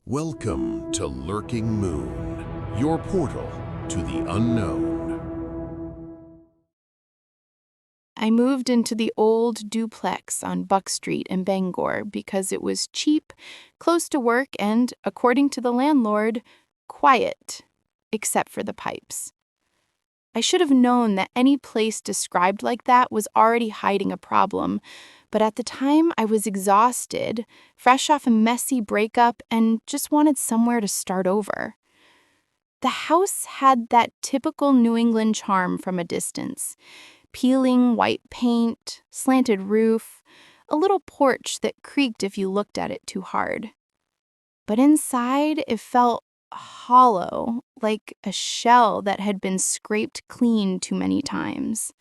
Welcome to Lurking Moon, your portal to the unknown. I moved into the old duplex on Buck Street in Bangor because it was cheap, close to work, and, according to the landlord, quiet, except for the pipes. I should have known that any place described like that was already hiding a problem, but at the time I was exhausted, fresh off a messy breakup, and just wanted somewhere to start over. The house had that typical New England charm from a distance. Peeling white paint, slanted roof, a little porch that creaked if you looked at it too hard. But inside, it felt hollow, like a shell that had been scraped clean too many times.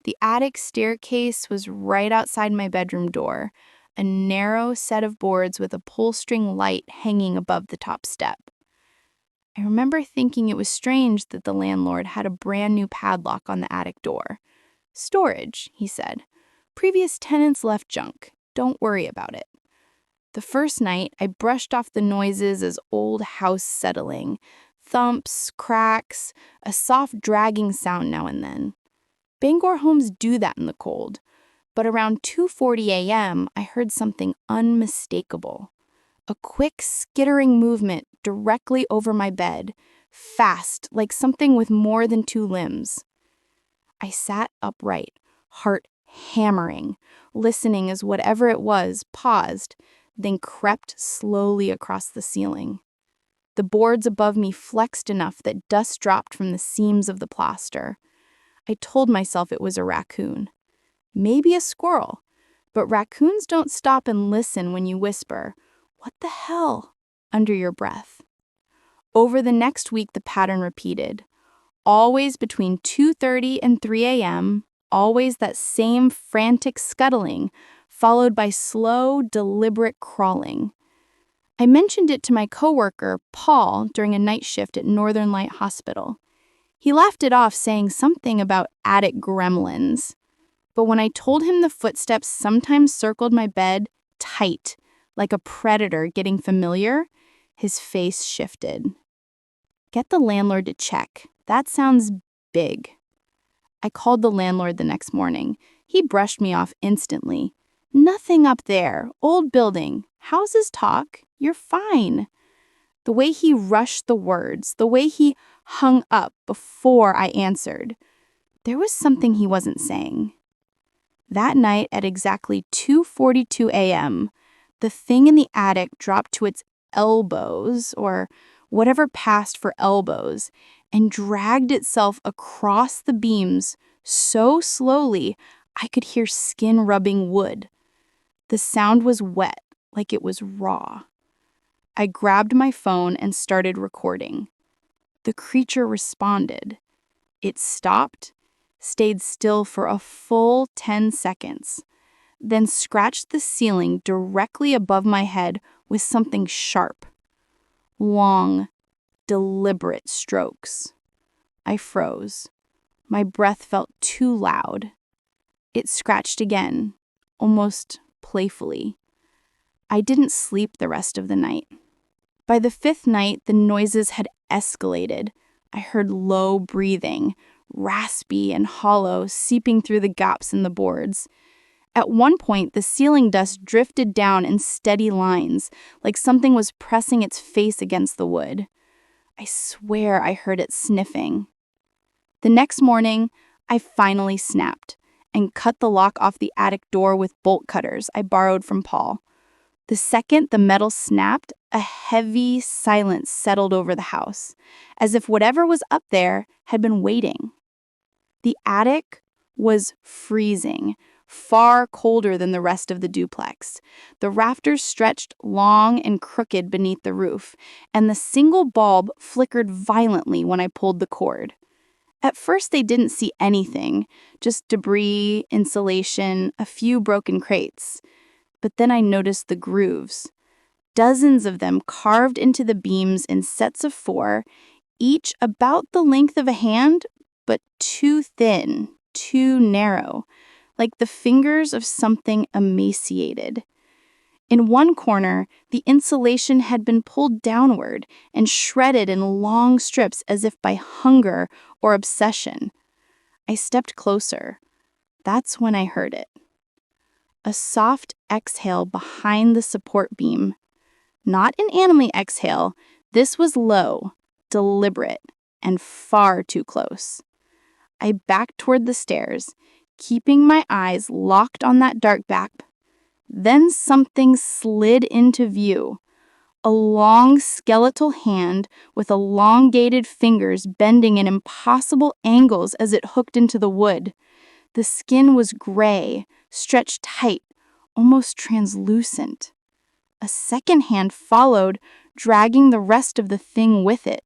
The attic staircase was right outside my bedroom door, a narrow set of boards with a pull-string light hanging above the top step. I remember thinking it was strange that the landlord had a brand new padlock on the attic door. "Storage," he said. "Previous tenants left junk. Don't worry about it." The first night, I brushed off the noises as old house settling. Thumps, cracks, a soft dragging sound now and then. Bangor homes do that in the cold. But around 2:40 a.m., I heard something unmistakable. A quick, skittering movement directly over my bed, fast, like something with more than two limbs. I sat upright, heart hammering, listening as whatever it was paused, then crept slowly across the ceiling. The boards above me flexed enough that dust dropped from the seams of the plaster. I told myself it was a raccoon. Maybe a squirrel, but raccoons don't stop and listen when you whisper, "What the hell?" under your breath. Over the next week, the pattern repeated. Always between 2:30 and 3 a.m., always that same frantic scuttling, followed by slow, deliberate crawling. I mentioned it to my coworker, Paul, during a night shift at Northern Light Hospital. He laughed it off, saying something about attic gremlins. But when I told him the footsteps sometimes circled my bed tight, like a predator getting familiar, his face shifted. "Get the landlord to check. That sounds big." I called the landlord the next morning. He brushed me off instantly. "Nothing up there. Old building. Houses talk. You're fine." The way he rushed the words, the way he hung up before I answered, there was something he wasn't saying. That night at exactly 2:42 a.m., the thing in the attic dropped to its elbows, or whatever passed for elbows, and dragged itself across the beams so slowly I could hear skin rubbing wood. The sound was wet, like it was raw. I grabbed my phone and started recording. The creature responded. It stopped, stayed still for a full 10 seconds, then scratched the ceiling directly above my head with something sharp. Long, deliberate strokes. I froze. My breath felt too loud. It scratched again, almost playfully. I didn't sleep the rest of the night. By the fifth night, the noises had escalated. I heard low breathing, raspy and hollow, seeping through the gaps in the boards. At one point, the ceiling dust drifted down in steady lines, like something was pressing its face against the wood. I swear I heard it sniffing. The next morning, I finally snapped and cut the lock off the attic door with bolt cutters I borrowed from Paul. The second the metal snapped, a heavy silence settled over the house, as if whatever was up there had been waiting. The attic was freezing, far colder than the rest of the duplex. The rafters stretched long and crooked beneath the roof, and the single bulb flickered violently when I pulled the cord. At first, they didn't see anything, just debris, insulation, a few broken crates. But then I noticed the grooves. Dozens of them carved into the beams in sets of 4, each about the length of a hand, but too thin, too narrow, like the fingers of something emaciated. In one corner, the insulation had been pulled downward and shredded in long strips as if by hunger or obsession. I stepped closer. That's when I heard it. A soft exhale behind the support beam. Not an animal exhale. This was low, deliberate, and far too close. I backed toward the stairs, keeping my eyes locked on that dark back. Then something slid into view. A long skeletal hand with elongated fingers bending in impossible angles as it hooked into the wood. The skin was gray, stretched tight, almost translucent. A second hand followed, dragging the rest of the thing with it.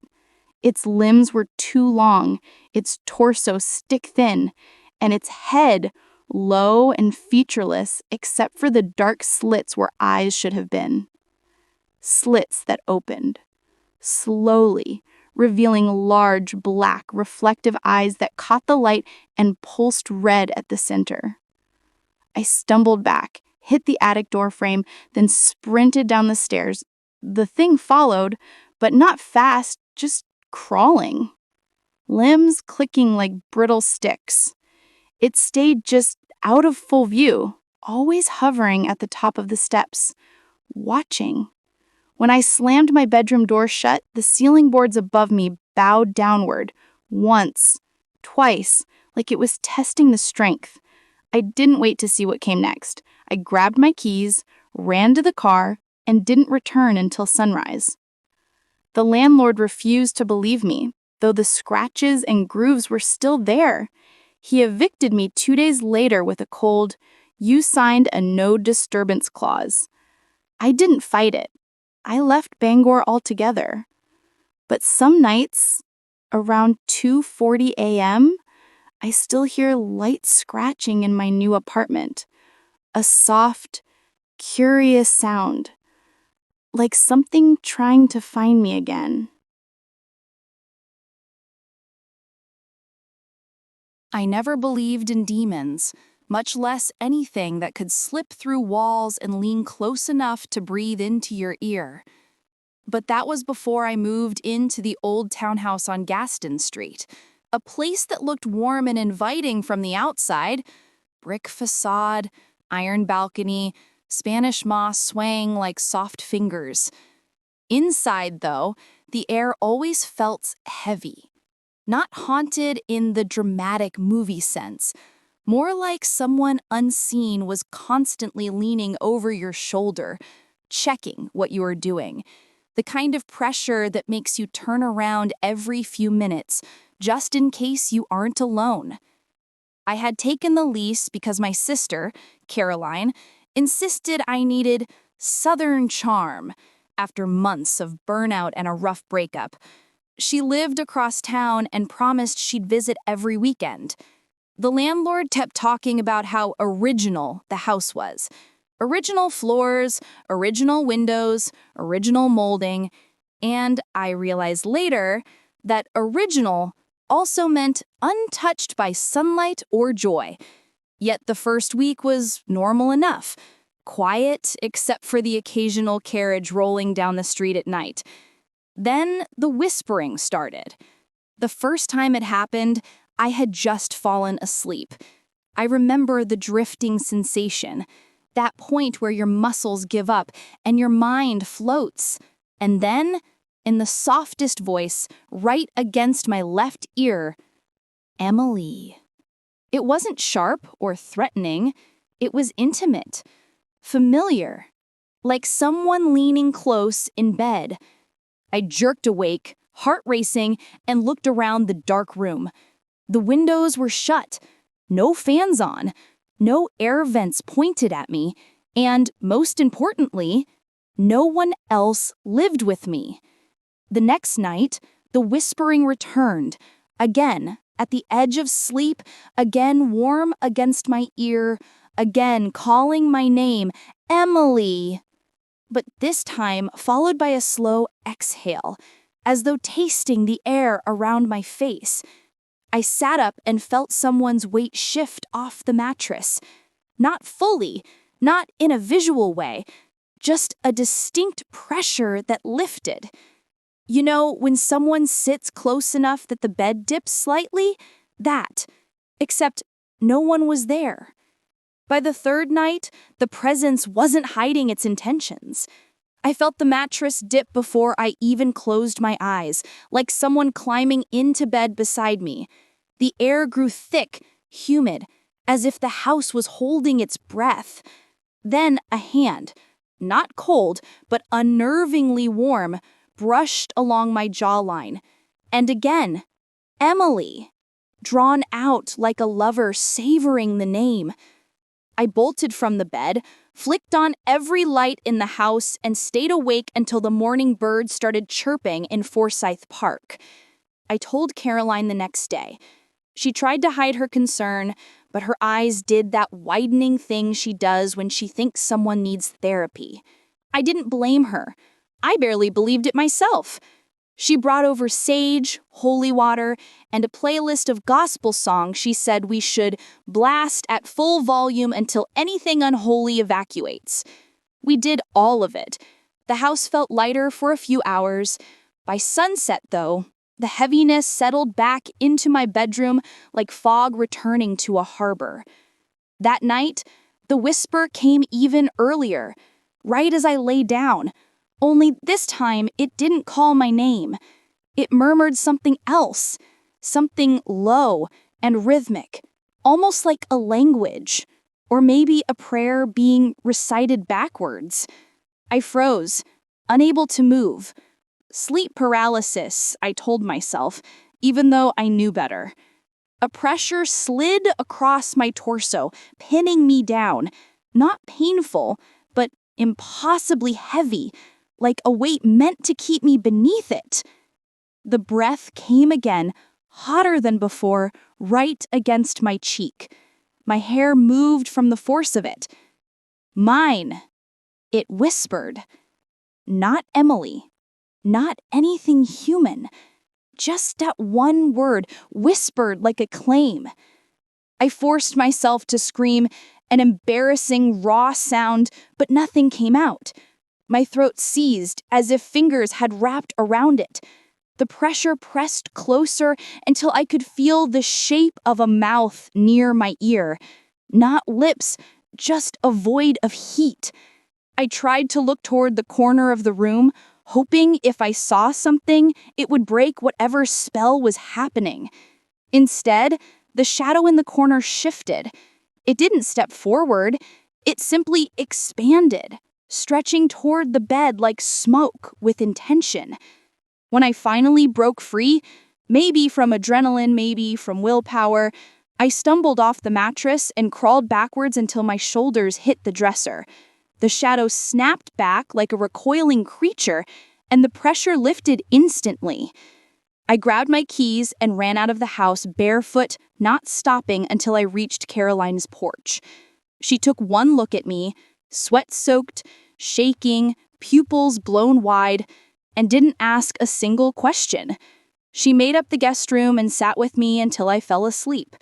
Its limbs were too long, its torso stick-thin, and its head low and featureless except for the dark slits where eyes should have been. Slits that opened, slowly, revealing large, black, reflective eyes that caught the light and pulsed red at the center. I stumbled back, hit the attic door frame, then sprinted down the stairs. The thing followed, but not fast, just crawling. Limbs clicking like brittle sticks. It stayed just out of full view, always hovering at the top of the steps, watching. When I slammed my bedroom door shut, the ceiling boards above me bowed downward, once, twice, like it was testing the strength. I didn't wait to see what came next. I grabbed my keys, ran to the car, and didn't return until sunrise. The landlord refused to believe me, though the scratches and grooves were still there. He evicted me 2 days later with a cold, "You signed a no disturbance clause." I didn't fight it. I left Bangor altogether. But some nights, around 2:40 a.m., I still hear light scratching in my new apartment. A soft, curious sound, like something trying to find me again. I never believed in demons, much less anything that could slip through walls and lean close enough to breathe into your ear. But that was before I moved into the old townhouse on Gaston Street, a place that looked warm and inviting from the outside. Brick facade, iron balcony, Spanish moss swaying like soft fingers. Inside, though, the air always felt heavy. Not haunted in the dramatic movie sense, more like someone unseen was constantly leaning over your shoulder, checking what you are doing. The kind of pressure that makes you turn around every few minutes, just in case you aren't alone. I had taken the lease because my sister, Caroline, insisted I needed Southern charm after months of burnout and a rough breakup. She lived across town and promised she'd visit every weekend. The landlord kept talking about how original the house was. Original floors, original windows, original molding, and I realized later that original also meant untouched by sunlight or joy. Yet the first week was normal enough, quiet except for the occasional carriage rolling down the street at night. Then the whispering started. The first time it happened, I had just fallen asleep. I remember the drifting sensation, that point where your muscles give up and your mind floats. And then, in the softest voice, right against my left ear, Emily. It wasn't sharp or threatening. It was intimate, familiar, like someone leaning close in bed. I jerked awake, heart racing, and looked around the dark room. The windows were shut, no fans on, no air vents pointed at me, and, most importantly, no one else lived with me. The next night, the whispering returned, again at the edge of sleep, again warm against my ear, again calling my name, Emily. But this time followed by a slow exhale, as though tasting the air around my face. I sat up and felt someone's weight shift off the mattress. Not fully, not in a visual way, just a distinct pressure that lifted. You know, when someone sits close enough that the bed dips slightly? That. Except no one was there. By the third night, the presence wasn't hiding its intentions. I felt the mattress dip before I even closed my eyes, like someone climbing into bed beside me. The air grew thick, humid, as if the house was holding its breath. Then a hand, not cold, but unnervingly warm, brushed along my jawline. And again, Emily, drawn out like a lover savoring the name. I bolted from the bed, flicked on every light in the house, and stayed awake until the morning birds started chirping in Forsyth Park. I told Caroline the next day. She tried to hide her concern, but her eyes did that widening thing she does when she thinks someone needs therapy. I didn't blame her. I barely believed it myself. She brought over sage, holy water, and a playlist of gospel songs she said we should blast at full volume until anything unholy evacuates. We did all of it. The house felt lighter for a few hours. By sunset, though, the heaviness settled back into my bedroom like fog returning to a harbor. That night, the whisper came even earlier, right as I lay down. Only this time, it didn't call my name. It murmured something else, something low and rhythmic, almost like a language, or maybe a prayer being recited backwards. I froze, unable to move. Sleep paralysis, I told myself, even though I knew better. A pressure slid across my torso, pinning me down. Not painful, but impossibly heavy, like a weight meant to keep me beneath it. The breath came again, hotter than before, right against my cheek. My hair moved from the force of it. Mine, it whispered. Not Emily. Not anything human. Just that one word, whispered like a claim. I forced myself to scream, an embarrassing, raw sound, but nothing came out. My throat seized, as if fingers had wrapped around it. The pressure pressed closer until I could feel the shape of a mouth near my ear. Not lips, just a void of heat. I tried to look toward the corner of the room, hoping if I saw something, it would break whatever spell was happening. Instead, the shadow in the corner shifted. It didn't step forward, it simply expanded, stretching toward the bed like smoke with intention. When I finally broke free, maybe from adrenaline, maybe from willpower, I stumbled off the mattress and crawled backwards until my shoulders hit the dresser. The shadow snapped back like a recoiling creature, and the pressure lifted instantly. I grabbed my keys and ran out of the house barefoot, not stopping until I reached Caroline's porch. She took one look at me, sweat-soaked, shaking, pupils blown wide, and didn't ask a single question. She made up the guest room and sat with me until I fell asleep.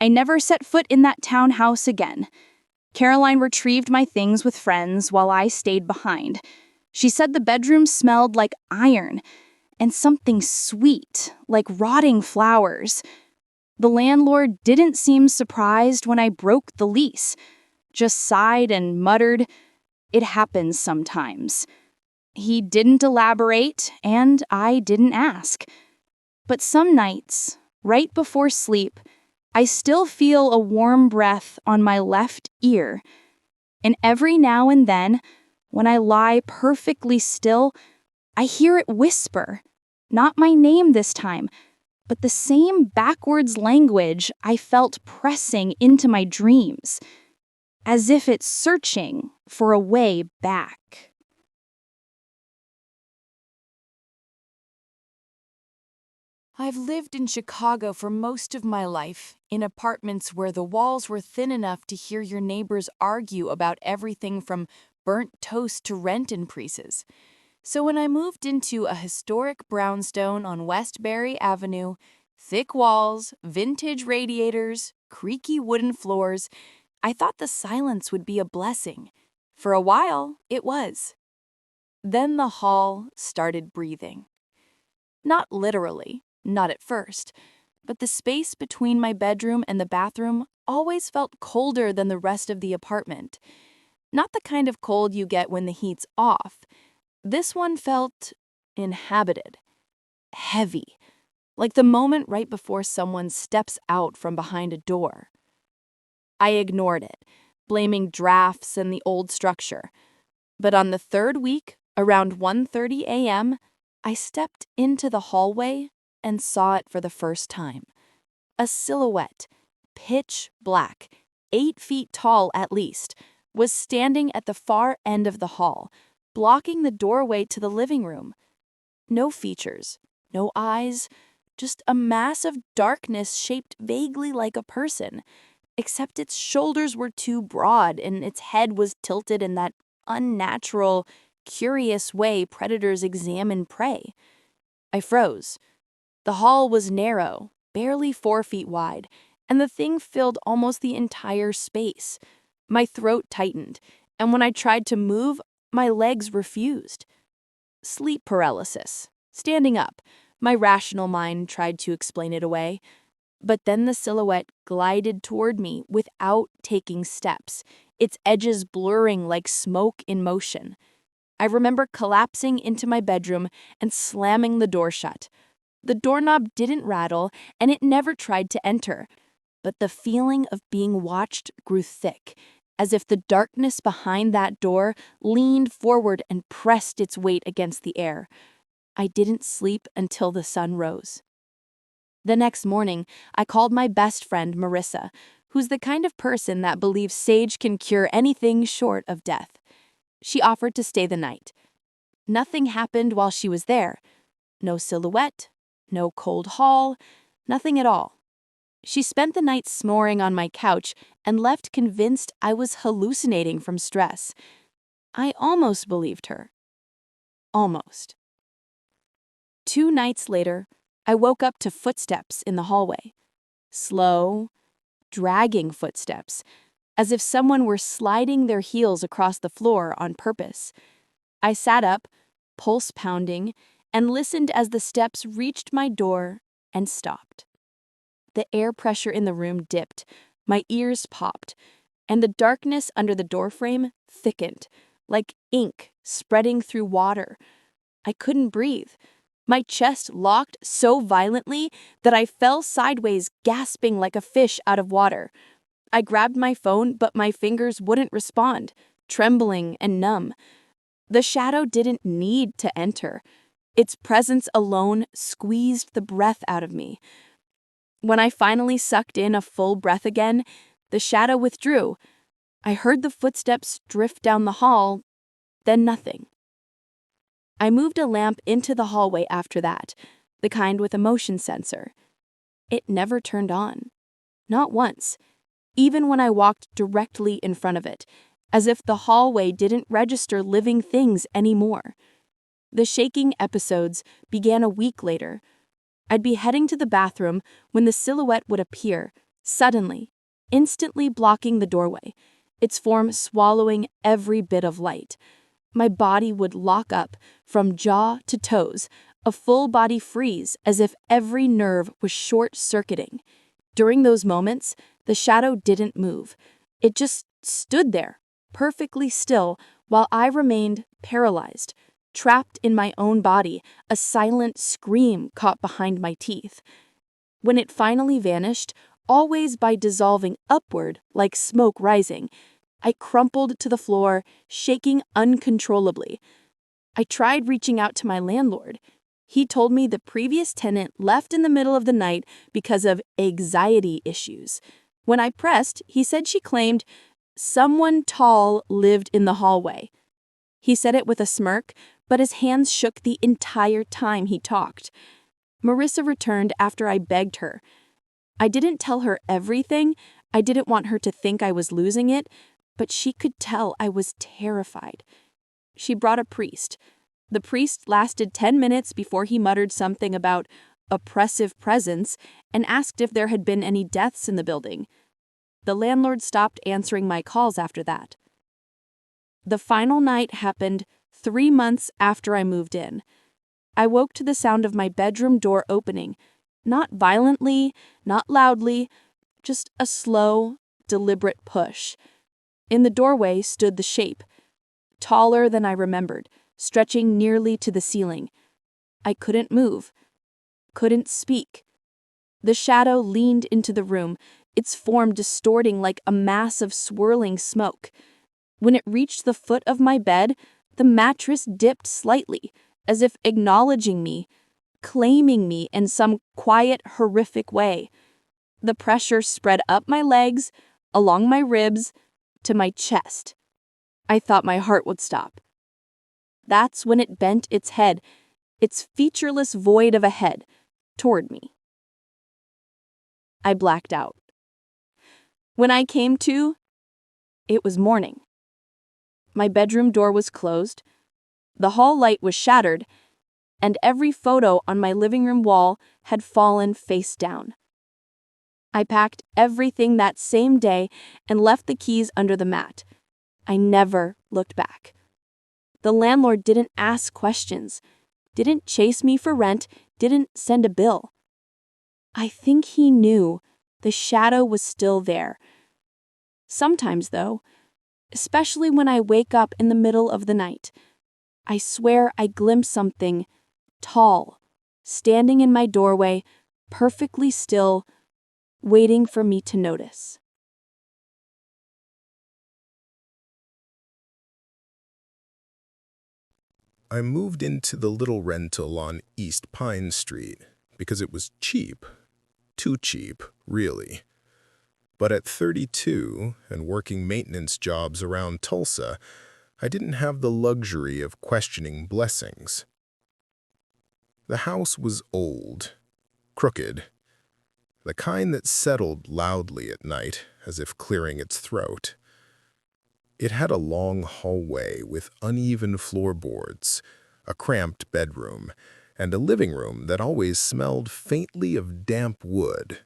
I never set foot in that townhouse again. Caroline retrieved my things with friends while I stayed behind. She said the bedroom smelled like iron and something sweet, like rotting flowers. The landlord didn't seem surprised when I broke the lease, just sighed and muttered, "It happens sometimes." He didn't elaborate, and I didn't ask. But some nights, right before sleep, I still feel a warm breath on my left ear. And every now and then, when I lie perfectly still, I hear it whisper, not my name this time, but the same backwards language I felt pressing into my dreams, as if it's searching for a way back. I've lived in Chicago for most of my life, in apartments where the walls were thin enough to hear your neighbors argue about everything from burnt toast to rent increases. So when I moved into a historic brownstone on Westbury Avenue, thick walls, vintage radiators, creaky wooden floors, I thought the silence would be a blessing. For a while, it was. Then the hall started breathing. Not literally, not at first, but the space between my bedroom and the bathroom always felt colder than the rest of the apartment. Not the kind of cold you get when the heat's off. This one felt inhabited, heavy, like the moment right before someone steps out from behind a door. I ignored it, blaming drafts and the old structure. But on the third week, around 1:30 a.m., I stepped into the hallway and saw it for the first time. A silhouette, pitch black, 8 feet tall at least, was standing at the far end of the hall, blocking the doorway to the living room. No features, no eyes, just a mass of darkness shaped vaguely like a person, except its shoulders were too broad and its head was tilted in that unnatural, curious way predators examine prey. I froze. The hall was narrow, barely 4 feet wide, and the thing filled almost the entire space. My throat tightened, and when I tried to move, my legs refused. Sleep paralysis. Standing up, my rational mind tried to explain it away. But then the silhouette glided toward me without taking steps, its edges blurring like smoke in motion. I remember collapsing into my bedroom and slamming the door shut. The doorknob didn't rattle, and it never tried to enter. But the feeling of being watched grew thick, as if the darkness behind that door leaned forward and pressed its weight against the air. I didn't sleep until the sun rose. The next morning, I called my best friend, Marissa, who's the kind of person that believes sage can cure anything short of death. She offered to stay the night. Nothing happened while she was there. No silhouette, no cold hall, nothing at all. She spent the night snoring on my couch and left convinced I was hallucinating from stress. I almost believed her. Almost. 2 nights later, I woke up to footsteps in the hallway. Slow, dragging footsteps, as if someone were sliding their heels across the floor on purpose. I sat up, pulse pounding, and listened as the steps reached my door and stopped. The air pressure in the room dipped, my ears popped, and the darkness under the doorframe thickened, like ink spreading through water. I couldn't breathe. My chest locked so violently that I fell sideways, gasping like a fish out of water. I grabbed my phone, but my fingers wouldn't respond, trembling and numb. The shadow didn't need to enter. Its presence alone squeezed the breath out of me. When I finally sucked in a full breath again, the shadow withdrew. I heard the footsteps drift down the hall, then nothing. I moved a lamp into the hallway after that, the kind with a motion sensor. It never turned on. Not once, even when I walked directly in front of it, as if the hallway didn't register living things anymore. The shaking episodes began a week later. I'd be heading to the bathroom when the silhouette would appear, suddenly, instantly blocking the doorway, its form swallowing every bit of light. My body would lock up from jaw to toes, a full-body freeze as if every nerve was short-circuiting. During those moments, the shadow didn't move. It just stood there, perfectly still, while I remained paralyzed, trapped in my own body, a silent scream caught behind my teeth. When it finally vanished, always by dissolving upward like smoke rising, I crumpled to the floor, shaking uncontrollably. I tried reaching out to my landlord. He told me the previous tenant left in the middle of the night because of anxiety issues. When I pressed, he said she claimed someone tall lived in the hallway. He said it with a smirk, but his hands shook the entire time he talked. Marissa returned after I begged her. I didn't tell her everything. I didn't want her to think I was losing it, but she could tell I was terrified. She brought a priest. The priest lasted 10 minutes before he muttered something about oppressive presence and asked if there had been any deaths in the building. The landlord stopped answering my calls after that. The final night happened 3 months after I moved in. I woke to the sound of my bedroom door opening, not violently, not loudly, just a slow, deliberate push. In the doorway stood the shape, taller than I remembered, stretching nearly to the ceiling. I couldn't move, couldn't speak. The shadow leaned into the room, its form distorting like a mass of swirling smoke. When it reached the foot of my bed, the mattress dipped slightly, as if acknowledging me, claiming me in some quiet, horrific way. The pressure spread up my legs, along my ribs, to my chest. I thought my heart would stop. That's when it bent its head, its featureless void of a head, toward me. I blacked out. When I came to, it was morning. My bedroom door was closed, the hall light was shattered, and every photo on my living room wall had fallen face down. I packed everything that same day and left the keys under the mat. I never looked back. The landlord didn't ask questions, didn't chase me for rent, didn't send a bill. I think he knew the shadow was still there. Sometimes, though, especially when I wake up in the middle of the night, I swear I glimpse something tall, standing in my doorway, perfectly still, waiting for me to notice. I moved into the little rental on East Pine Street because it was cheap. Too cheap, really. But at 32 and working maintenance jobs around Tulsa, I didn't have the luxury of questioning blessings. The house was old, crooked, the kind that settled loudly at night as if clearing its throat. It had a long hallway with uneven floorboards, a cramped bedroom, and a living room that always smelled faintly of damp wood.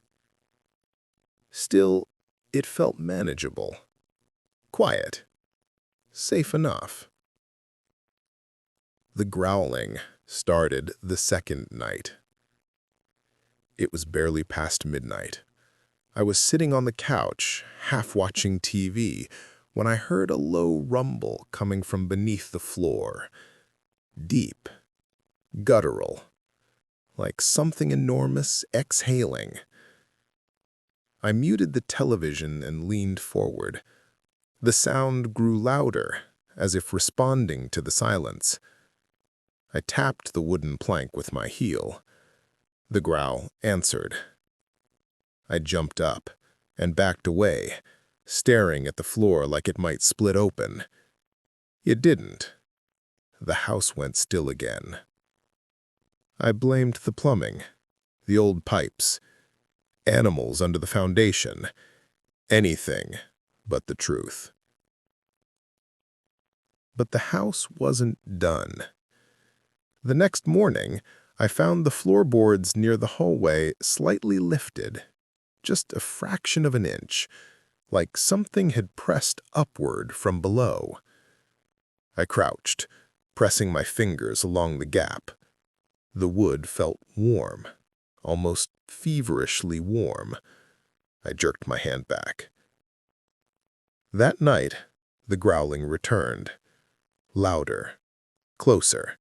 Still, it felt manageable, quiet, safe enough. The growling started the second night. It was barely past midnight. I was sitting on the couch, half watching TV, when I heard a low rumble coming from beneath the floor. Deep, guttural, like something enormous exhaling. I muted the television and leaned forward. The sound grew louder, as if responding to the silence. I tapped the wooden plank with my heel. The growl answered. I jumped up and backed away, staring at the floor like it might split open. It didn't. The house went still again. I blamed the plumbing, the old pipes, animals under the foundation, anything but the truth. But the house wasn't done. The next morning, I found the floorboards near the hallway slightly lifted, just a fraction of an inch, like something had pressed upward from below. I crouched, pressing my fingers along the gap. The wood felt warm, almost feverishly warm. I jerked my hand back. That night, the growling returned, louder, closer.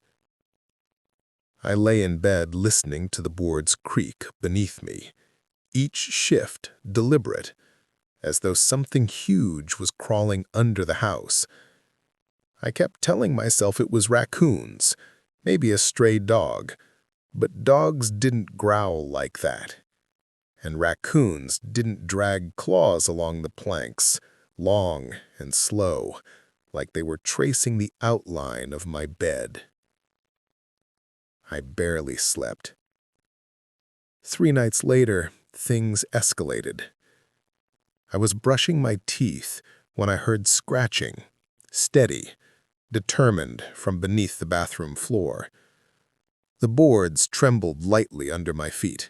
I lay in bed listening to the boards creak beneath me, each shift deliberate, as though something huge was crawling under the house. I kept telling myself it was raccoons, maybe a stray dog, but dogs didn't growl like that. And raccoons didn't drag claws along the planks, long and slow, like they were tracing the outline of my bed. I barely slept. 3 nights later, things escalated. I was brushing my teeth when I heard scratching, steady, determined from beneath the bathroom floor. The boards trembled lightly under my feet.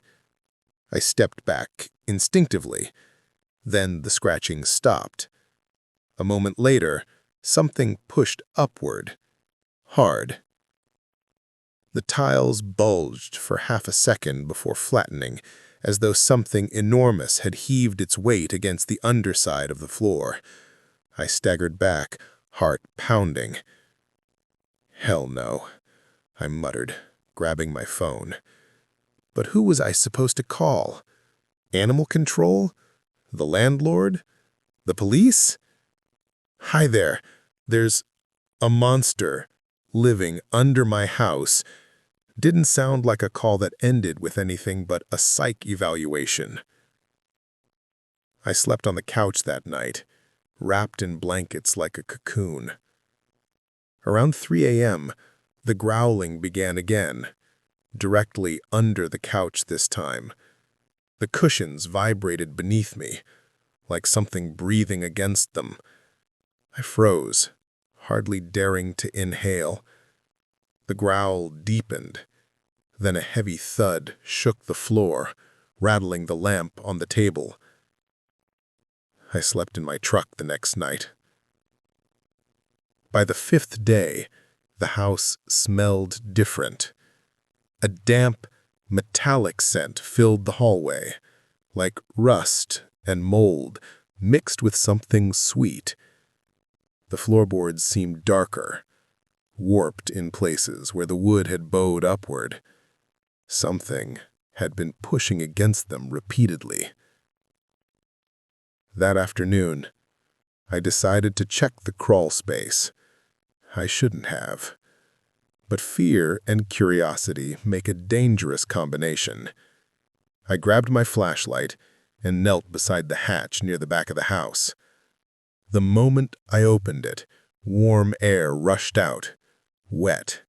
I stepped back instinctively. Then the scratching stopped. A moment later, Something pushed upward, hard. The tiles bulged for half a second before flattening, as though something enormous had heaved its weight against the underside of the floor. I staggered back, heart pounding. "Hell no," I muttered, grabbing my phone. But who was I supposed to call? Animal control? The landlord? The police? "Hi there. There's a monster living under my house." Didn't sound like a call that ended with anything but a psych evaluation. I slept on the couch that night, wrapped in blankets like a cocoon. Around 3 a.m., the growling began again, directly under the couch this time. The cushions vibrated beneath me, like something breathing against them. I froze, hardly daring to inhale. The growl deepened. Then a heavy thud shook the floor, rattling the lamp on the table. I slept in my truck the next night. By the 5th day, the house smelled different. A damp, metallic scent filled the hallway, like rust and mold mixed with something sweet. The floorboards seemed darker, warped in places where the wood had bowed upward. Something had been pushing against them repeatedly. That afternoon, I decided to check the crawl space. I shouldn't have. But fear and curiosity make a dangerous combination. I grabbed my flashlight and knelt beside the hatch near the back of the house. The moment I opened it, warm air rushed out, wet,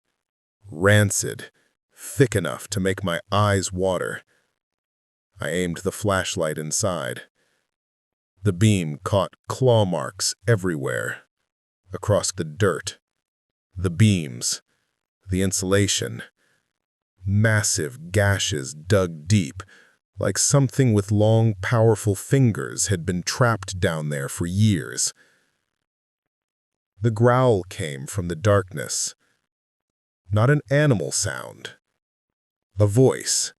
rancid, thick enough to make my eyes water. I aimed the flashlight inside. The beam caught claw marks everywhere, across the dirt, the beams, the insulation. Massive gashes dug deep, like something with long, powerful fingers had been trapped down there for years. The growl came from the darkness. Not an animal sound. A voice.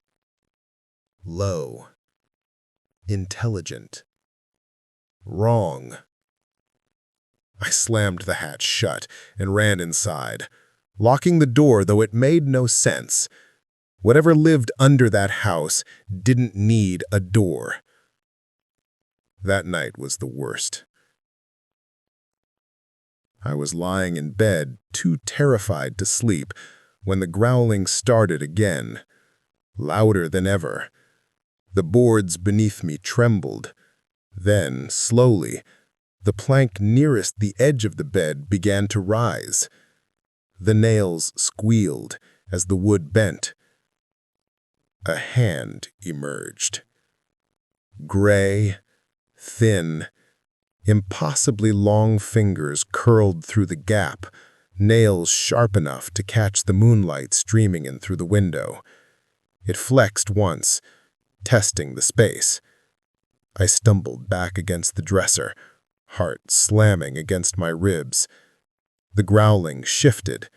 Low. Intelligent. Wrong. I slammed the hatch shut and ran inside, locking the door, though it made no sense. Whatever lived under that house didn't need a door. That night was the worst. I was lying in bed, too terrified to sleep, when the growling started again, louder than ever. The boards beneath me trembled. Then, slowly, the plank nearest the edge of the bed began to rise. The nails squealed as the wood bent. A hand emerged. Gray, thin, impossibly long fingers curled through the gap, nails sharp enough to catch the moonlight streaming in through the window. It flexed once, testing the space. I stumbled back against the dresser, heart slamming against my ribs. The growling shifted,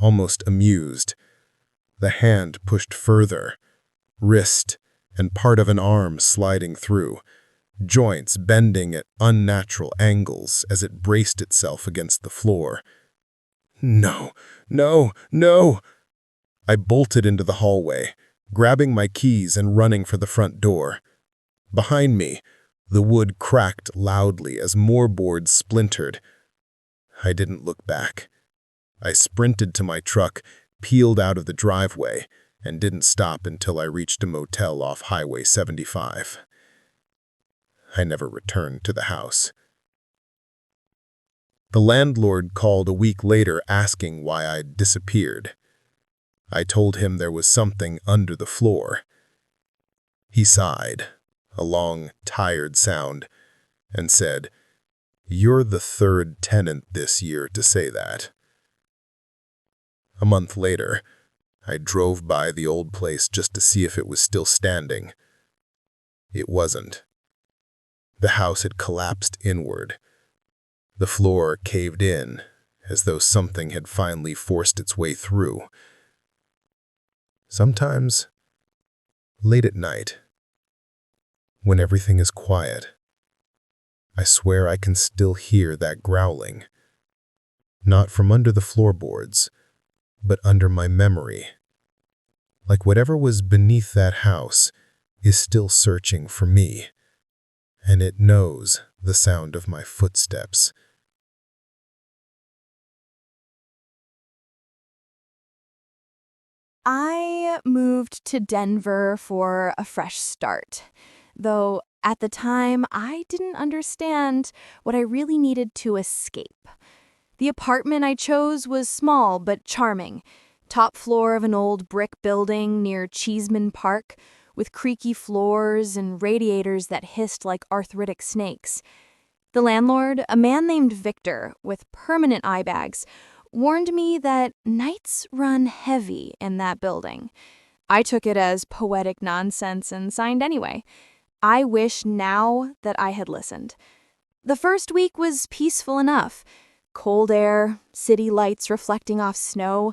almost amused. The hand pushed further, wrist and part of an arm sliding through, joints bending at unnatural angles as it braced itself against the floor. No, no, no! I bolted into the hallway, grabbing my keys and running for the front door. Behind me, the wood cracked loudly as more boards splintered. I didn't look back. I sprinted to my truck, peeled out of the driveway, and didn't stop until I reached a motel off Highway 75. I never returned to the house. The landlord called a week later asking why I'd disappeared. I told him there was something under the floor. He sighed, a long, tired sound, and said, "You're the third tenant this year to say that." A month later, I drove by the old place just to see if it was still standing. It wasn't. The house had collapsed inward. The floor caved in, as though something had finally forced its way through. Sometimes, late at night, when everything is quiet, I swear I can still hear that growling. Not from under the floorboards, but under my memory. Like whatever was beneath that house is still searching for me, and it knows the sound of my footsteps. I moved to Denver for a fresh start, though at the time I didn't understand what I really needed to escape. The apartment I chose was small but charming, top floor of an old brick building near Cheeseman Park, with creaky floors and radiators that hissed like arthritic snakes. The landlord, a man named Victor with permanent eye bags, warned me that nights run heavy in that building. I took it as poetic nonsense and signed anyway. I wish now that I had listened. The first week was peaceful enough. Cold air, city lights reflecting off snow,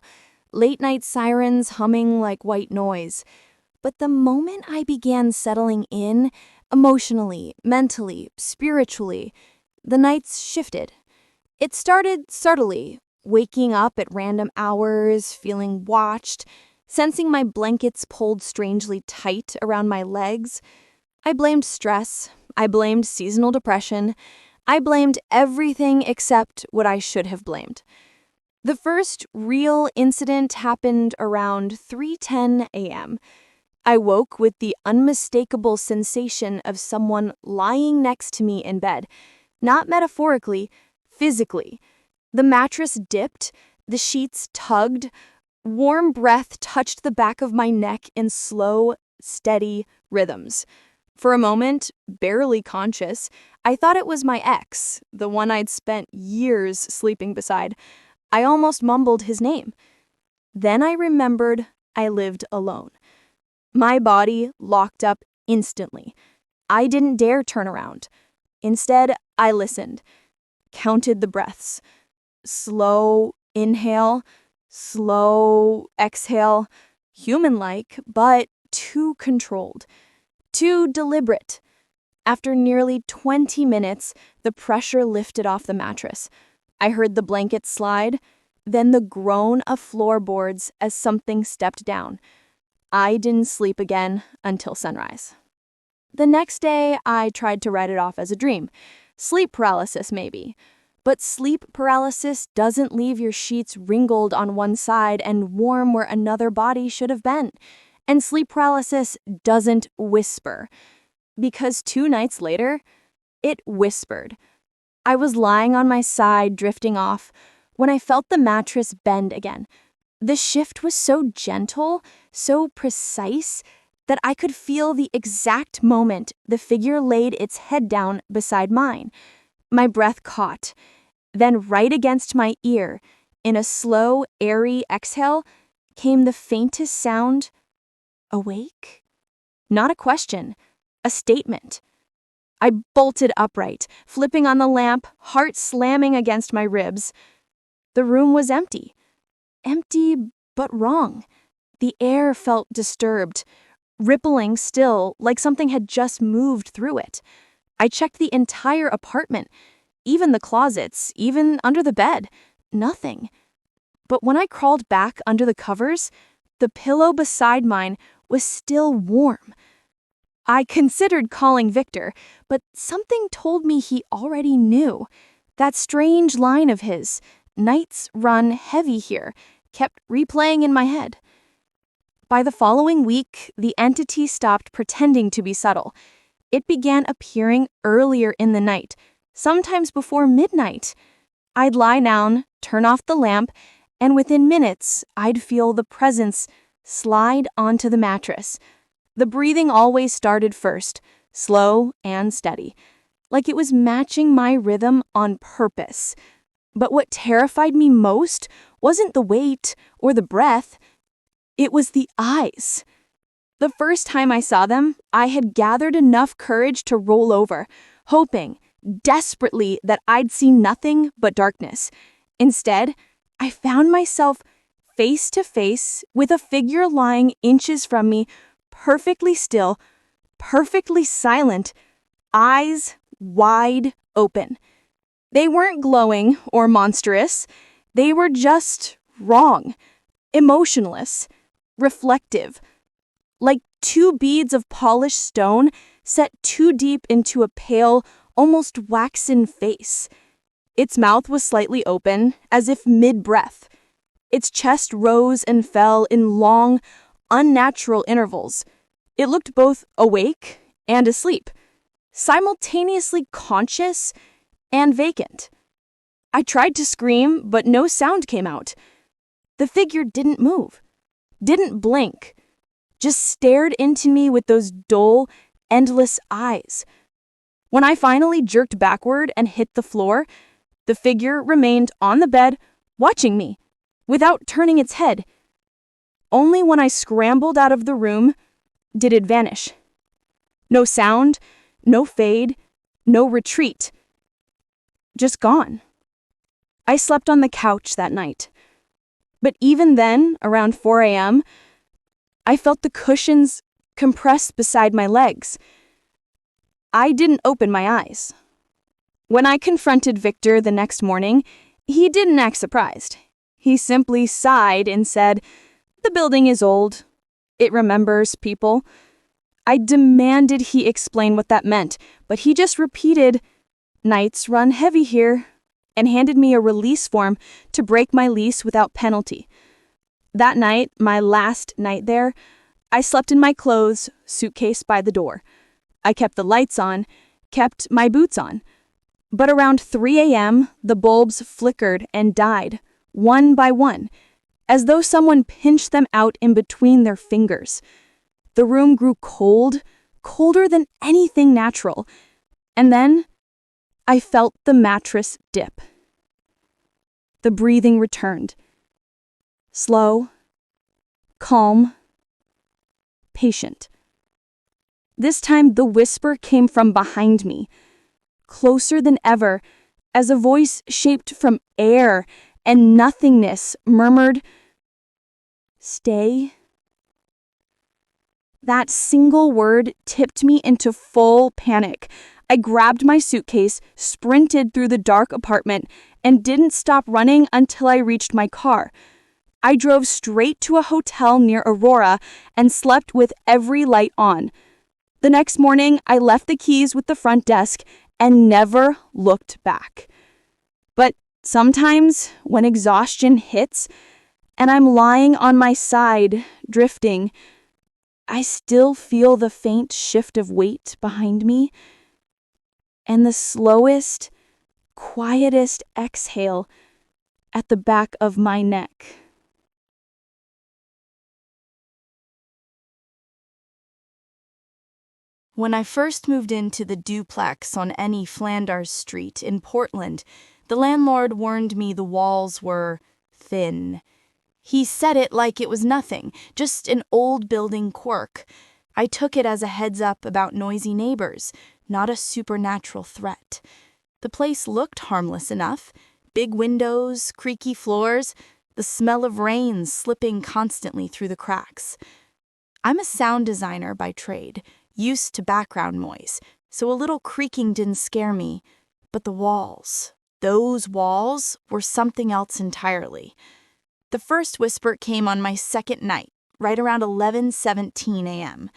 late-night sirens humming like white noise. But the moment I began settling in, emotionally, mentally, spiritually, the nights shifted. It started subtly, waking up at random hours, feeling watched, sensing my blankets pulled strangely tight around my legs. I blamed stress. I blamed seasonal depression. I blamed everything except what I should have blamed. The first real incident happened around 3:10 a.m. I woke with the unmistakable sensation of someone lying next to me in bed, not metaphorically, physically. The mattress dipped, the sheets tugged, warm breath touched the back of my neck in slow, steady rhythms. For a moment, barely conscious, I thought it was my ex, the one I'd spent years sleeping beside. I almost mumbled his name. Then I remembered I lived alone. My body locked up instantly. I didn't dare turn around. Instead, I listened, counted the breaths. Slow inhale, slow exhale, human-like, but too controlled, too deliberate. After nearly 20 minutes, the pressure lifted off the mattress. I heard the blanket slide, then the groan of floorboards as something stepped down. I didn't sleep again until sunrise. The next day, I tried to write it off as a dream. Sleep paralysis, maybe. But sleep paralysis doesn't leave your sheets wrinkled on one side and warm where another body should have been. And sleep paralysis doesn't whisper. Because 2 nights later, it whispered. I was lying on my side, drifting off, when I felt the mattress bend again. The shift was so gentle, so precise, that I could feel the exact moment the figure laid its head down beside mine. My breath caught. Then right against my ear, in a slow, airy exhale, came the faintest sound. Awake? Not a question, a statement. I bolted upright, flipping on the lamp, heart slamming against my ribs. The room was empty. Empty, but wrong. The air felt disturbed, rippling still, like something had just moved through it. I checked the entire apartment, even the closets, even under the bed. Nothing. But when I crawled back under the covers, the pillow beside mine was still warm. I considered calling Victor, but something told me he already knew. That strange line of his, "Nights run heavy here," kept replaying in my head. By the following week, the entity stopped pretending to be subtle. It began appearing earlier in the night, sometimes before midnight. I'd lie down, turn off the lamp, and within minutes, I'd feel the presence slide onto the mattress. The breathing always started first, slow and steady, like it was matching my rhythm on purpose. But what terrified me most wasn't the weight or the breath. It was the eyes. The first time I saw them, I had gathered enough courage to roll over, hoping, desperately that I'd seen nothing but darkness. Instead, I found myself face to face with a figure lying inches from me, perfectly still, perfectly silent, eyes wide open. They weren't glowing or monstrous. They were just wrong, emotionless, reflective, like two beads of polished stone set too deep into a pale, almost waxen face. Its mouth was slightly open, as if mid-breath. Its chest rose and fell in long, unnatural intervals. It looked both awake and asleep, simultaneously conscious and vacant. I tried to scream, but no sound came out. The figure didn't move, didn't blink, just stared into me with those dull, endless eyes. When I finally jerked backward and hit the floor, the figure remained on the bed, watching me, without turning its head. Only when I scrambled out of the room did it vanish. No sound, no fade, no retreat. Just gone. I slept on the couch that night. But even then, around 4 a.m., I felt the cushions compress beside my legs. I didn't open my eyes. When I confronted Victor the next morning, he didn't act surprised. He simply sighed and said, "The building is old. It remembers people." I demanded he explain what that meant, but he just repeated, "Nights run heavy here," and handed me a release form to break my lease without penalty. That night, my last night there, I slept in my clothes, suitcase by the door. I kept the lights on, kept my boots on. But around 3 a.m., the bulbs flickered and died, one by one, as though someone pinched them out in between their fingers. The room grew cold, colder than anything natural. And then I felt the mattress dip. The breathing returned. Slow, calm, patient. This time the whisper came from behind me, closer than ever, as a voice shaped from air and nothingness murmured, "Stay." That single word tipped me into full panic. I grabbed my suitcase, sprinted through the dark apartment, and didn't stop running until I reached my car. I drove straight to a hotel near Aurora and slept with every light on. The next morning, I left the keys with the front desk and never looked back. But sometimes, when exhaustion hits and I'm lying on my side, drifting, I still feel the faint shift of weight behind me and the slowest, quietest exhale at the back of my neck. When I first moved into the duplex on Any Flanders Street in Portland, the landlord warned me the walls were thin. He said it like it was nothing, just an old building quirk. I took it as a heads up about noisy neighbors, not a supernatural threat. The place looked harmless enough. Big windows, creaky floors, the smell of rain slipping constantly through the cracks. I'm a sound designer by trade, used to background noise, so a little creaking didn't scare me. But the walls, those walls, were something else entirely. The first whisper came on my second night, right around 11:17 a.m.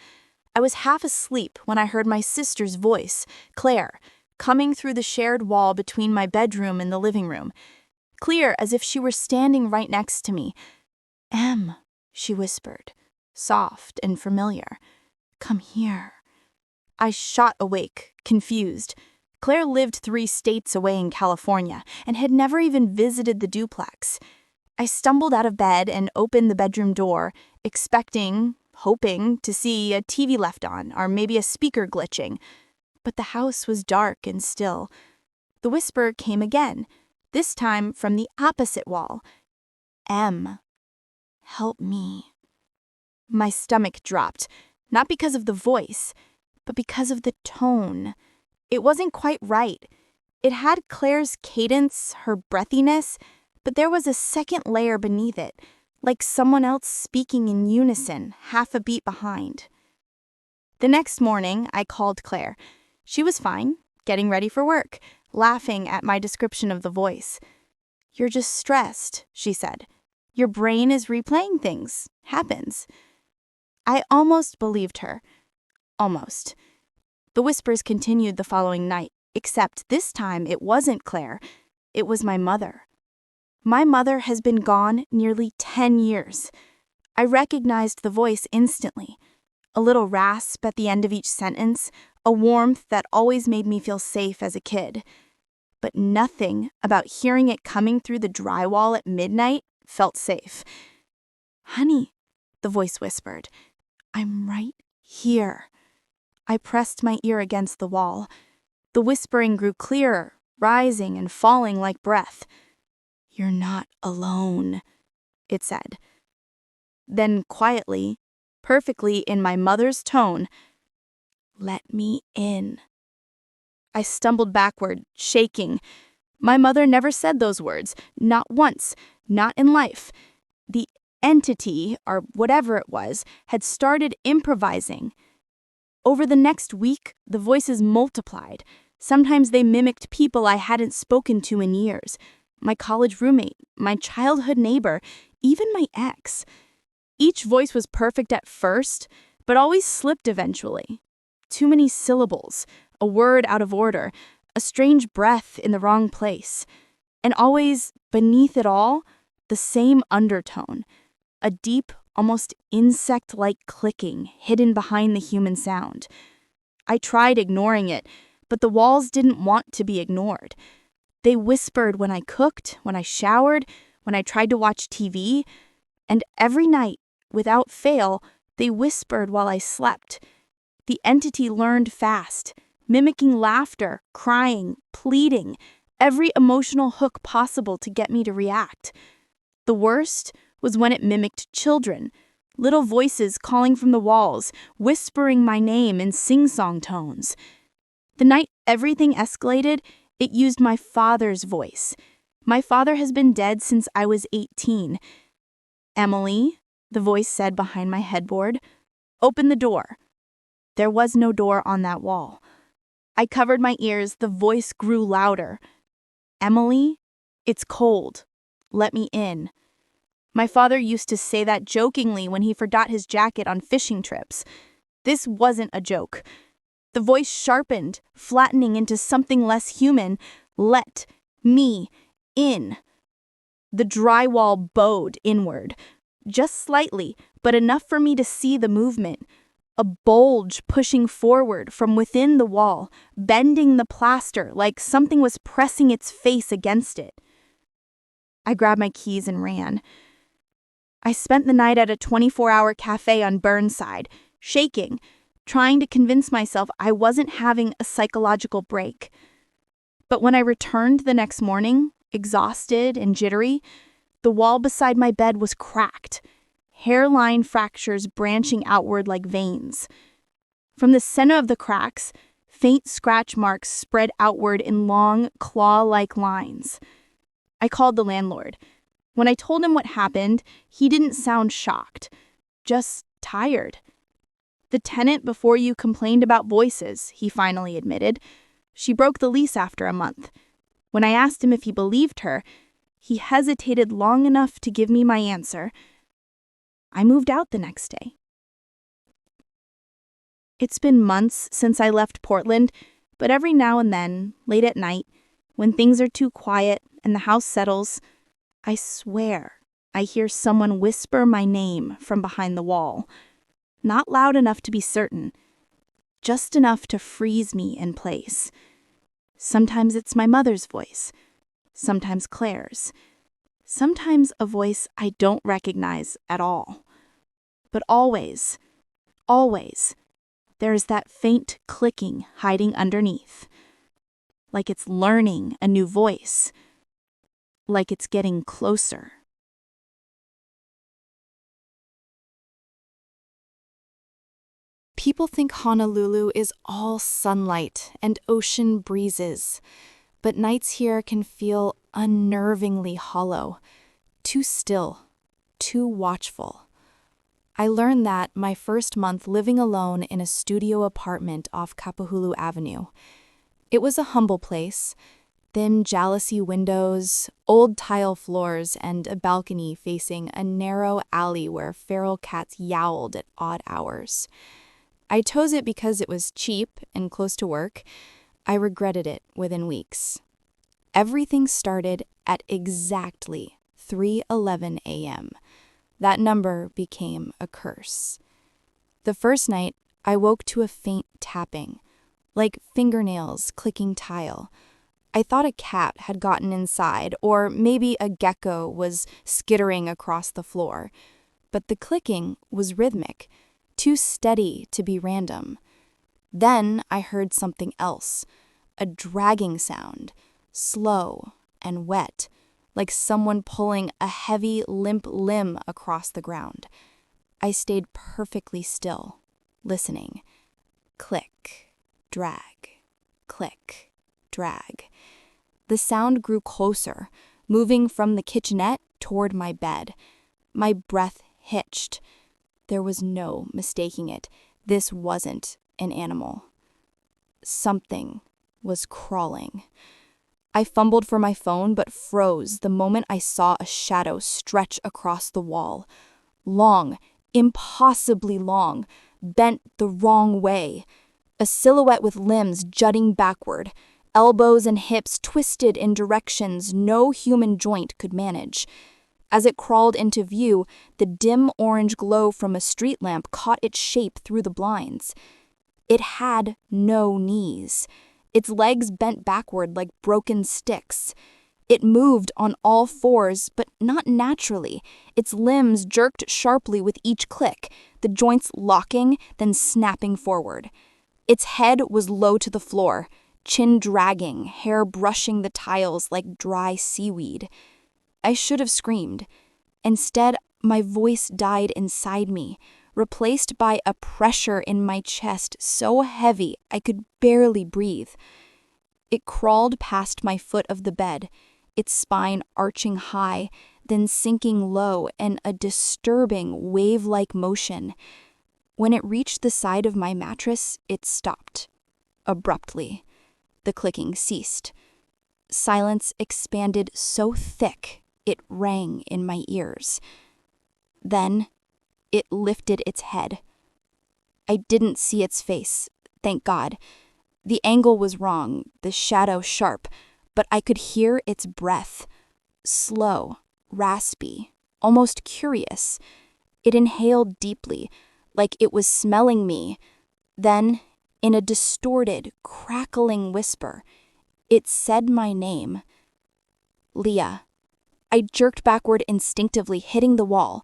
I was half asleep when I heard my sister's voice, Claire, coming through the shared wall between my bedroom and the living room. Clear as if she were standing right next to me. "Em," she whispered, soft and familiar. "Come here." I shot awake, confused. Claire lived 3 states away in California and had never even visited the duplex. I stumbled out of bed and opened the bedroom door, expecting, hoping, to see a TV left on or maybe a speaker glitching. But the house was dark and still. The whisper came again, this time from the opposite wall. "Em, help me." My stomach dropped, not because of the voice, but because of the tone. It wasn't quite right. It had Claire's cadence, her breathiness, but there was a second layer beneath it, like someone else speaking in unison, half a beat behind. The next morning, I called Claire. She was fine, getting ready for work, laughing at my description of the voice. "You're just stressed," she said. "Your brain is replaying things. Happens." I almost believed her. Almost. The whispers continued the following night, except this time it wasn't Claire. It was my mother. My mother has been gone nearly 10 years. I recognized the voice instantly. A little rasp at the end of each sentence, a warmth that always made me feel safe as a kid. But nothing about hearing it coming through the drywall at midnight felt safe. "Honey," the voice whispered, "I'm right here." I pressed my ear against the wall. The whispering grew clearer, rising and falling like breath. "You're not alone," it said. Then quietly, perfectly in my mother's tone, "Let me in." I stumbled backward, shaking. My mother never said those words, not once, not in life. The entity, or whatever it was, had started improvising. Over the next week, the voices multiplied. Sometimes they mimicked people I hadn't spoken to in years. My college roommate, my childhood neighbor, even my ex. Each voice was perfect at first, but always slipped eventually. Too many syllables, a word out of order, a strange breath in the wrong place. And always, beneath it all, the same undertone. A deep, almost insect-like clicking hidden behind the human sound. I tried ignoring it, but the walls didn't want to be ignored. They whispered when I cooked, when I showered, when I tried to watch TV, and every night, without fail, they whispered while I slept. The entity learned fast, mimicking laughter, crying, pleading, every emotional hook possible to get me to react. The worst was when it mimicked children, little voices calling from the walls, whispering my name in sing-song tones. The night everything escalated, it used my father's voice. My father has been dead since I was 18. "Emily," the voice said behind my headboard, "open the door." There was no door on that wall. I covered my ears, the voice grew louder. "Emily, it's cold. Let me in." My father used to say that jokingly when he forgot his jacket on fishing trips. This wasn't a joke. The voice sharpened, flattening into something less human. "Let me in." The drywall bowed inward, just slightly, but enough for me to see the movement. A bulge pushing forward from within the wall, bending the plaster like something was pressing its face against it. I grabbed my keys and ran. I spent the night at a 24-hour cafe on Burnside, shaking, trying to convince myself I wasn't having a psychological break. But when I returned the next morning, exhausted and jittery, the wall beside my bed was cracked, hairline fractures branching outward like veins. From the center of the cracks, faint scratch marks spread outward in long, claw-like lines. I called the landlord. When I told him what happened, he didn't sound shocked, just tired. "The tenant before you complained about voices," he finally admitted. "She broke the lease after a month." When I asked him if he believed her, he hesitated long enough to give me my answer. I moved out the next day. It's been months since I left Portland, but every now and then, late at night, when things are too quiet and the house settles, I swear I hear someone whisper my name from behind the wall. Not loud enough to be certain, just enough to freeze me in place. Sometimes it's my mother's voice, sometimes Claire's, sometimes a voice I don't recognize at all. But always, always, there is that faint clicking hiding underneath. Like it's learning a new voice. Like it's getting closer. People think Honolulu is all sunlight and ocean breezes, but nights here can feel unnervingly hollow, too still, too watchful. I learned that my first month living alone in a studio apartment off Kapahulu Avenue. It was a humble place, thin jalousie windows, old tile floors, and a balcony facing a narrow alley where feral cats yowled at odd hours. I chose it because it was cheap and close to work. I regretted it within weeks. Everything started at exactly 3:11 a.m. That number became a curse. The first night, I woke to a faint tapping, like fingernails clicking tile. I thought a cat had gotten inside, or maybe a gecko was skittering across the floor. But the clicking was rhythmic, too steady to be random. Then I heard something else, a dragging sound, slow and wet, like someone pulling a heavy, limp limb across the ground. I stayed perfectly still, listening. Click, drag, click, drag. The sound grew closer, moving from the kitchenette toward my bed. My breath hitched. There was no mistaking it. This wasn't an animal. Something was crawling. I fumbled for my phone but froze the moment I saw a shadow stretch across the wall. Long, impossibly long, bent the wrong way. A silhouette with limbs jutting backward, elbows and hips twisted in directions no human joint could manage. As it crawled into view, the dim orange glow from a street lamp caught its shape through the blinds. It had no knees. Its legs bent backward like broken sticks. It moved on all fours, but not naturally. Its limbs jerked sharply with each click, the joints locking, then snapping forward. Its head was low to the floor, chin dragging, hair brushing the tiles like dry seaweed. I should have screamed. Instead, my voice died inside me, replaced by a pressure in my chest so heavy I could barely breathe. It crawled past my foot of the bed, its spine arching high, then sinking low in a disturbing wave-like motion. When it reached the side of my mattress, it stopped. Abruptly, the clicking ceased. Silence expanded so thick it rang in my ears. Then, it lifted its head. I didn't see its face, thank God. The angle was wrong, the shadow sharp, but I could hear its breath. Slow, raspy, almost curious. It inhaled deeply, like it was smelling me. Then, in a distorted, crackling whisper, it said my name. Leah. I jerked backward instinctively, hitting the wall.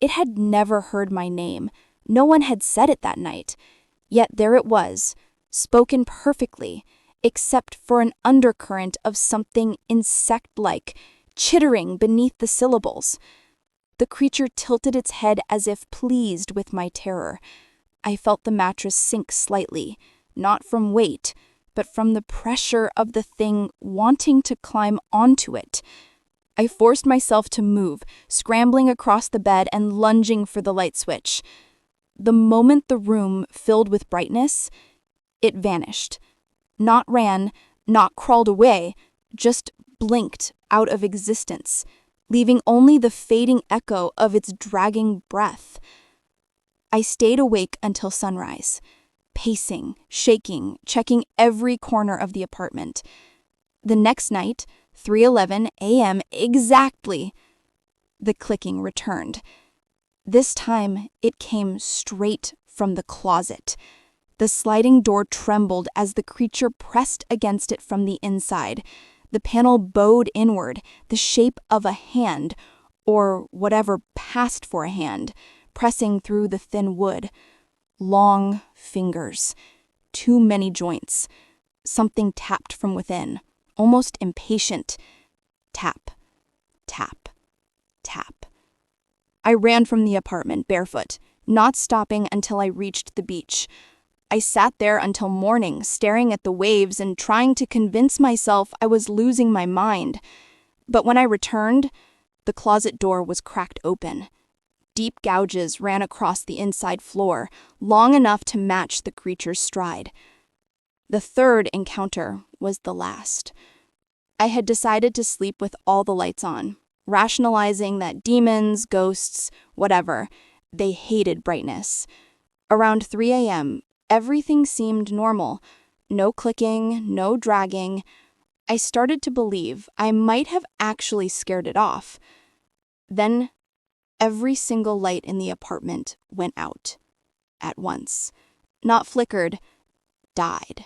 It had never heard my name. No one had said it that night. Yet there it was, spoken perfectly, except for an undercurrent of something insect-like, chittering beneath the syllables. The creature tilted its head as if pleased with my terror. I felt the mattress sink slightly, not from weight, but from the pressure of the thing wanting to climb onto it. I forced myself to move, scrambling across the bed and lunging for the light switch. The moment the room filled with brightness, it vanished. Not ran, not crawled away, just blinked out of existence, leaving only the fading echo of its dragging breath. I stayed awake until sunrise, pacing, shaking, checking every corner of the apartment. The next night, 3:11 a.m. exactly, the clicking returned. This time, it came straight from the closet. The sliding door trembled as the creature pressed against it from the inside. The panel bowed inward, the shape of a hand, or whatever passed for a hand, pressing through the thin wood. Long fingers. Too many joints. Something tapped from within, almost impatient. Tap, tap, tap. I ran from the apartment, barefoot, not stopping until I reached the beach. I sat there until morning, staring at the waves and trying to convince myself I was losing my mind. But when I returned, the closet door was cracked open. Deep gouges ran across the inside floor, long enough to match the creature's stride. The third encounter was the last. I had decided to sleep with all the lights on, rationalizing that demons, ghosts, whatever, they hated brightness. Around 3 a.m., everything seemed normal. No clicking, no dragging. I started to believe I might have actually scared it off. Then, every single light in the apartment went out. At once. Not flickered, died.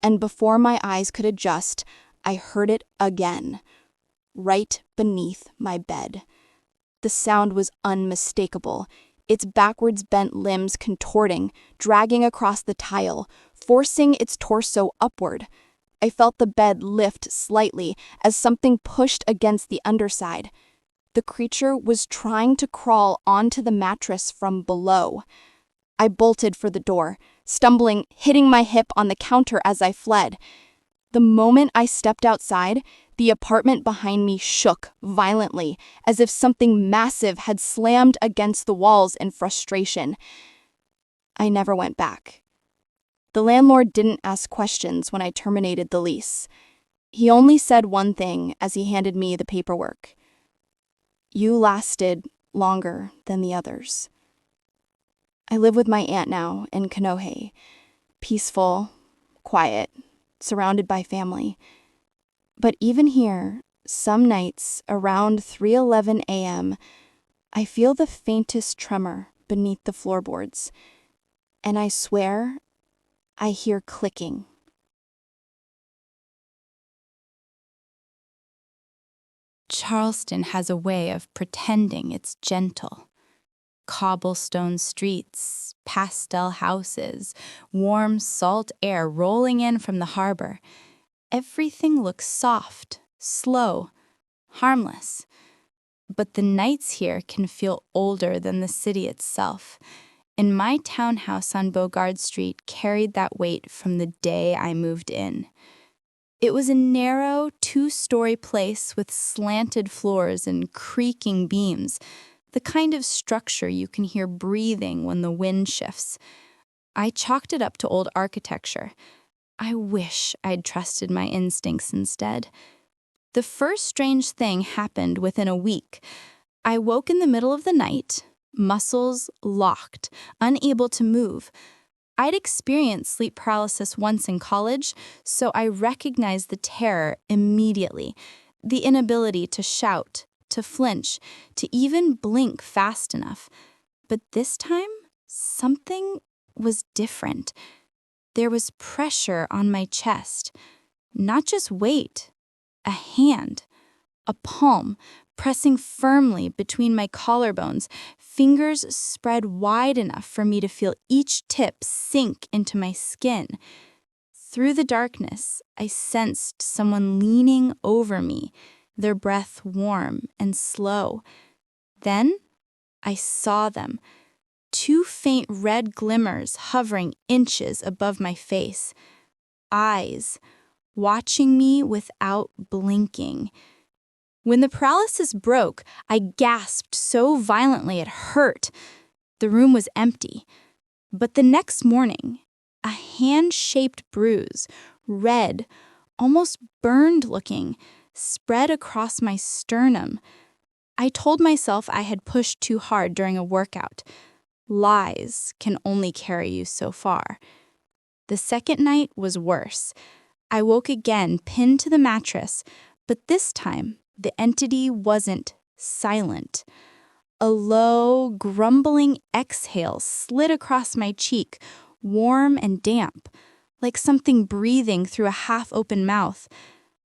And before my eyes could adjust, I heard it again, right beneath my bed. The sound was unmistakable, its backwards bent limbs contorting, dragging across the tile, forcing its torso upward. I felt the bed lift slightly as something pushed against the underside. The creature was trying to crawl onto the mattress from below. I bolted for the door, stumbling, hitting my hip on the counter as I fled. The moment I stepped outside, the apartment behind me shook violently, as if something massive had slammed against the walls in frustration. I never went back. The landlord didn't ask questions when I terminated the lease. He only said one thing as he handed me the paperwork. "You lasted longer than the others." I live with my aunt now in Kanohe. Peaceful, quiet, surrounded by family. But even here, some nights around 3:11 a.m., I feel the faintest tremor beneath the floorboards, and I swear I hear clicking. Charleston has a way of pretending it's gentle. Cobblestone streets, pastel houses, warm salt air rolling in from the harbor. Everything looks soft, slow, harmless. But the nights here can feel older than the city itself. And my townhouse on Bogard Street carried that weight from the day I moved in. It was a narrow, 2-story place with slanted floors and creaking beams, the kind of structure you can hear breathing when the wind shifts. I chalked it up to old architecture. I wish I'd trusted my instincts instead. The first strange thing happened within a week. I woke in the middle of the night, muscles locked, unable to move. I'd experienced sleep paralysis once in college, so I recognized the terror immediately. The inability to shout, to flinch, to even blink fast enough. But this time, something was different. There was pressure on my chest. Not just weight, a hand, a palm, pressing firmly between my collarbones, fingers spread wide enough for me to feel each tip sink into my skin. Through the darkness, I sensed someone leaning over me, their breath warm and slow. Then I saw them, 2 faint red glimmers hovering inches above my face. Eyes, watching me without blinking. When the paralysis broke, I gasped so violently it hurt. The room was empty. But the next morning, a hand-shaped bruise, red, almost burned looking, spread across my sternum. I told myself I had pushed too hard during a workout. Lies can only carry you so far. The second night was worse. I woke again, pinned to the mattress, but this time, the entity wasn't silent. A low, grumbling exhale slid across my cheek, warm and damp, like something breathing through a half-open mouth.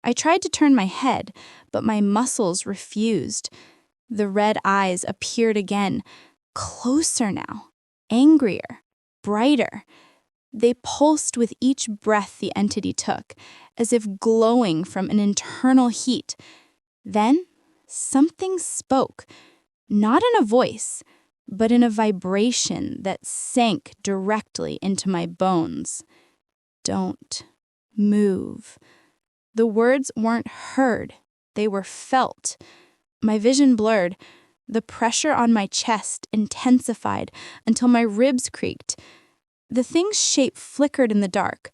I tried to turn my head, but my muscles refused. The red eyes appeared again, closer now, angrier, brighter. They pulsed with each breath the entity took, as if glowing from an internal heat. Then, something spoke, not in a voice, but in a vibration that sank directly into my bones. Don't move. The words weren't heard, they were felt. My vision blurred. The pressure on my chest intensified until my ribs creaked. The thing's shape flickered in the dark,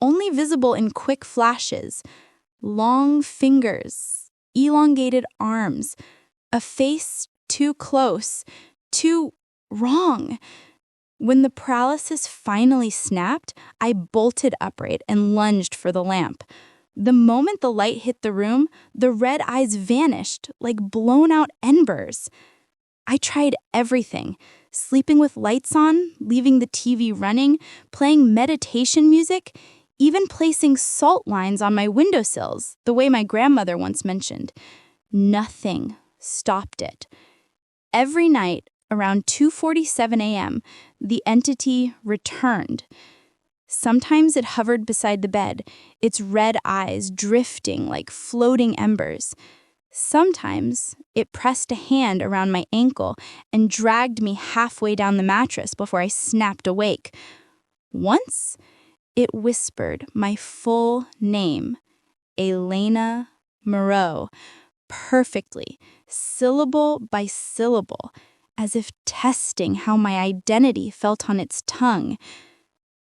only visible in quick flashes. Long fingers, elongated arms, a face too close, too wrong. When the paralysis finally snapped, I bolted upright and lunged for the lamp. The moment the light hit the room, the red eyes vanished like blown-out embers. I tried everything, sleeping with lights on, leaving the TV running, playing meditation music, even placing salt lines on my windowsills, the way my grandmother once mentioned. Nothing stopped it. Every night, around 2:47 a.m., the entity returned. Sometimes it hovered beside the bed, its red eyes drifting like floating embers. Sometimes it pressed a hand around my ankle and dragged me halfway down the mattress before I snapped awake. Once, it whispered my full name, Elena Moreau, perfectly, syllable by syllable, as if testing how my identity felt on its tongue.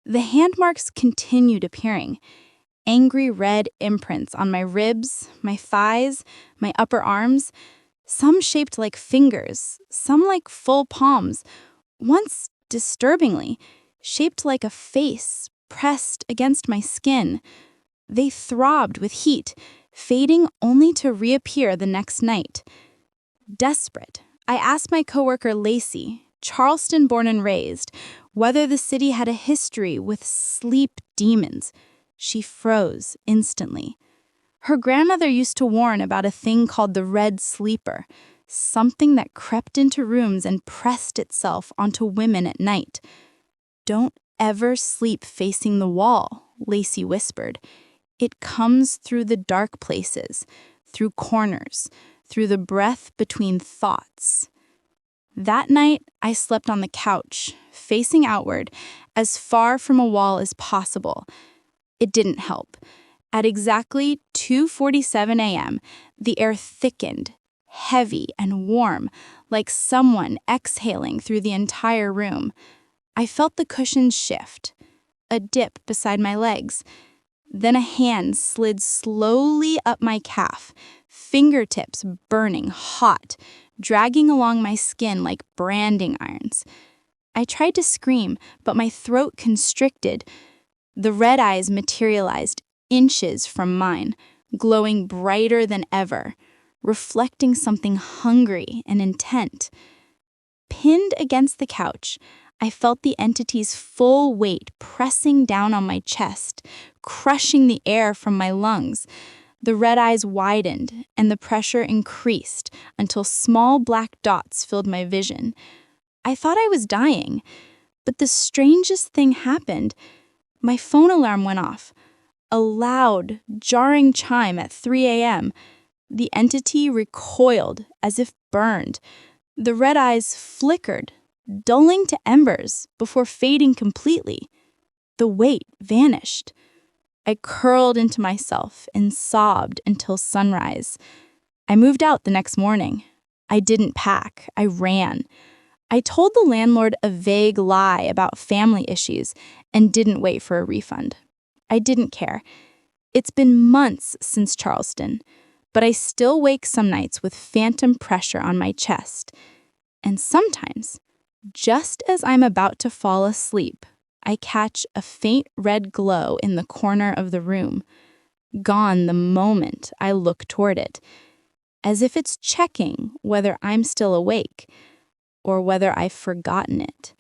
The hand marks continued appearing, angry red imprints on my ribs, my thighs, my upper arms, some shaped like fingers, some like full palms, once, disturbingly, shaped like a face pressed against my skin. They throbbed with heat, fading only to reappear the next night. Desperate, I asked my coworker Lacey, Charleston born and raised, whether the city had a history with sleep demons. She froze instantly. Her grandmother used to warn about a thing called the red sleeper, something that crept into rooms and pressed itself onto women at night. "Don't ever sleep facing the wall," Lacey whispered. "It comes through the dark places, through corners, through the breath between thoughts." That night, I slept on the couch, facing outward, as far from a wall as possible. It didn't help. At exactly 2:47 a.m., the air thickened, heavy and warm, like someone exhaling through the entire room. I felt the cushions shift, a dip beside my legs. Then a hand slid slowly up my calf, fingertips burning hot, dragging along my skin like branding irons. I tried to scream, but my throat constricted. The red eyes materialized inches from mine, glowing brighter than ever, reflecting something hungry and intent. Pinned against the couch, I felt the entity's full weight pressing down on my chest, crushing the air from my lungs. The red eyes widened, and the pressure increased until small black dots filled my vision. I thought I was dying, but the strangest thing happened. My phone alarm went off. A loud, jarring chime at 3 a.m. The entity recoiled as if burned. The red eyes flickered, dulling to embers before fading completely. The weight vanished. I curled into myself and sobbed until sunrise. I moved out the next morning. I didn't pack. I ran. I told the landlord a vague lie about family issues and didn't wait for a refund. I didn't care. It's been months since Charleston, but I still wake some nights with phantom pressure on my chest. And sometimes, just as I'm about to fall asleep, I catch a faint red glow in the corner of the room, gone the moment I look toward it, as if it's checking whether I'm still awake or whether I've forgotten it.